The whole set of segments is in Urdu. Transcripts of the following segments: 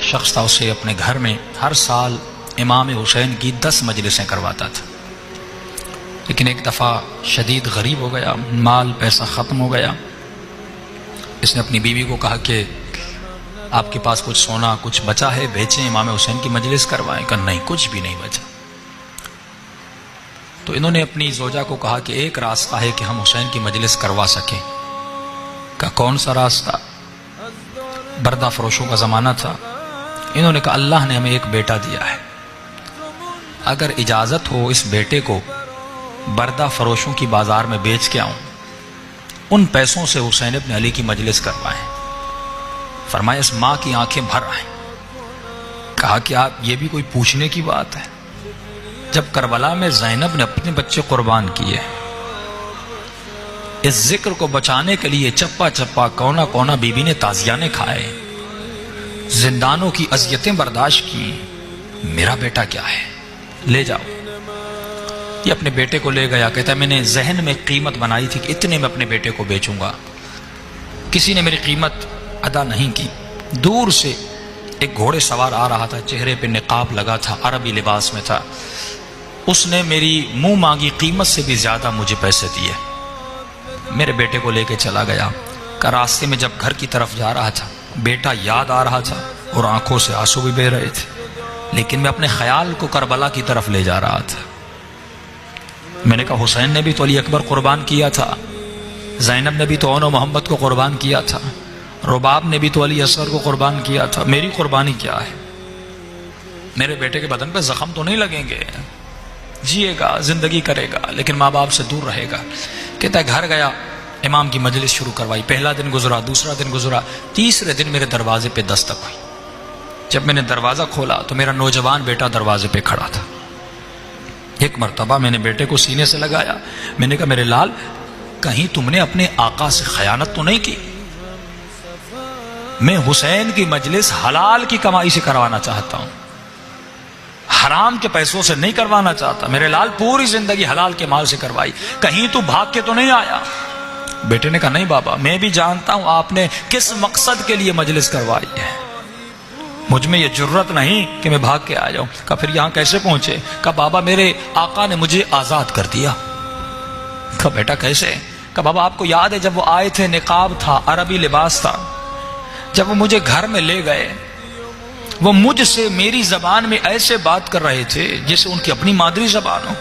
ایک شخص تھا، اسے اپنے گھر میں ہر سال امام حسین کی 10 مجلسیں کرواتا تھا، لیکن ایک دفعہ شدید غریب ہو گیا، مال پیسہ ختم ہو گیا۔ اس نے اپنی بیوی کو کہا کہ آپ کے پاس کچھ سونا کچھ بچا ہے، بیچیں، امام حسین کی مجلس کروائیں۔ کہا نہیں، کچھ بھی نہیں بچا۔ تو انہوں نے اپنی زوجہ کو کہا کہ ایک راستہ ہے کہ ہم حسین کی مجلس کروا سکیں۔ کہا کون سا راستہ؟ بردہ فروشوں کا زمانہ تھا۔ انہوں نے کہا اللہ نے ہمیں ایک بیٹا دیا ہے، اگر اجازت ہو اس بیٹے کو بردہ فروشوں کی بازار میں بیچ کے آؤں، ان پیسوں سے حسین ابن علی کی مجلس کروائیں۔ فرمایا اس ماں کی آنکھیں بھر آئیں۔ کہا کہ آپ یہ بھی کوئی پوچھنے کی بات ہے؟ جب کربلا میں زینب نے اپنے بچے قربان کیے، اس ذکر کو بچانے کے لیے چپا چپا کونا کونا بی بی نے تازیانے کھائے، زندانوں کی اذیتیں برداشت کی، میرا بیٹا کیا ہے، لے جاؤ۔ یہ اپنے بیٹے کو لے گیا، کہتا ہے میں نے ذہن میں قیمت بنائی تھی کہ اتنے میں اپنے بیٹے کو بیچوں گا، کسی نے میری قیمت ادا نہیں کی۔ دور سے ایک گھوڑے سوار آ رہا تھا، چہرے پہ نقاب لگا تھا، عربی لباس میں تھا، اس نے میری منہ مانگی قیمت سے بھی زیادہ مجھے پیسے دیے، میرے بیٹے کو لے کے چلا گیا۔ کہ راستے میں جب گھر کی طرف جا رہا تھا، بیٹا یاد آ رہا تھا اور آنکھوں سے آنسو بھی بہہ رہے تھے، لیکن میں اپنے خیال کو کربلا کی طرف لے جا رہا تھا۔ میں نے کہا حسین نے بھی تو علی اکبر قربان کیا تھا، زینب نے بھی تو اون و محمد کو قربان کیا تھا، رباب نے بھی تو علی اصغر کو قربان کیا تھا، میری قربانی کیا ہے؟ میرے بیٹے کے بدن پہ زخم تو نہیں لگیں گے، جیے گا، زندگی کرے گا، لیکن ماں باپ سے دور رہے گا۔ کہتا ہے گھر گیا، امام کی مجلس شروع کروائی، پہلا دن گزرا، دوسرا دن گزرا، تیسرے دن میرے دروازے پہ دستک ہوئی۔ جب میں نے دروازہ کھولا تو میرا نوجوان بیٹا دروازے پہ کھڑا تھا۔ ایک مرتبہ میں نے بیٹے کو سینے سے لگایا، میں نے کہا میرے لال، کہیں تم نے اپنے آقا سے خیانت تو نہیں کی؟ میں حسین کی مجلس حلال کی کمائی سے کروانا چاہتا ہوں، حرام کے پیسوں سے نہیں کروانا چاہتا۔ میرے لال پوری زندگی حلال کے مال سے کروائی، کہیں تو بھاگ کے تو نہیں آیا؟ بیٹے نے کہا نہیں بابا، میں بھی جانتا ہوں آپ نے کس مقصد کے لیے مجلس کروائی ہے، مجھ میں یہ جرت نہیں کہ میں بھاگ کے آ جاؤں۔ کہا پھر یہاں کیسے پہنچے؟ کہا بابا میرے آقا نے مجھے آزاد کر دیا۔ کہا بیٹا کیسے؟ کہا بابا آپ کو یاد ہے جب وہ آئے تھے، نقاب تھا، عربی لباس تھا، جب وہ مجھے گھر میں لے گئے، وہ مجھ سے میری زبان میں ایسے بات کر رہے تھے جیسے ان کی اپنی مادری زبان ہو۔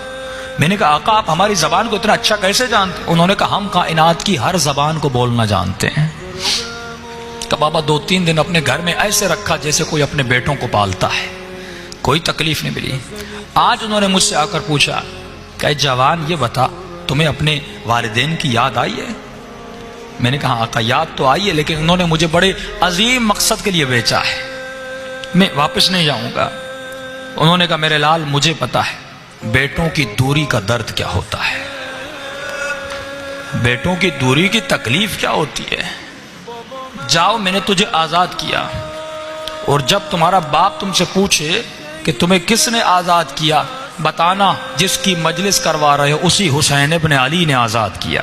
میں نے کہا آقا آپ ہماری زبان کو اتنا اچھا کیسے جانتے؟ انہوں نے کہا ہم کائنات کی ہر زبان کو بولنا جانتے ہیں۔ کہ بابا 2-3 دن اپنے گھر میں ایسے رکھا جیسے کوئی اپنے بیٹوں کو پالتا ہے، کوئی تکلیف نہیں ملی۔ آج انہوں نے مجھ سے آ کر پوچھا کہ جوان یہ بتا تمہیں اپنے والدین کی یاد آئی ہے؟ میں نے کہا آقا یاد تو آئی ہے، لیکن انہوں نے مجھے بڑے عظیم مقصد کے لیے بیچا ہے، میں واپس نہیں جاؤں گا۔ انہوں نے کہا میرے لال مجھے پتا ہے بیٹوں کی دوری کا درد کیا ہوتا ہے، بیٹوں کی دوری کی تکلیف کیا ہوتی ہے۔ جاؤ میں نے تجھے آزاد کیا، اور جب تمہارا باپ تم سے پوچھے کہ تمہیں کس نے آزاد کیا، بتانا جس کی مجلس کروا رہے ہو اسی حسین ابن علی نے آزاد کیا۔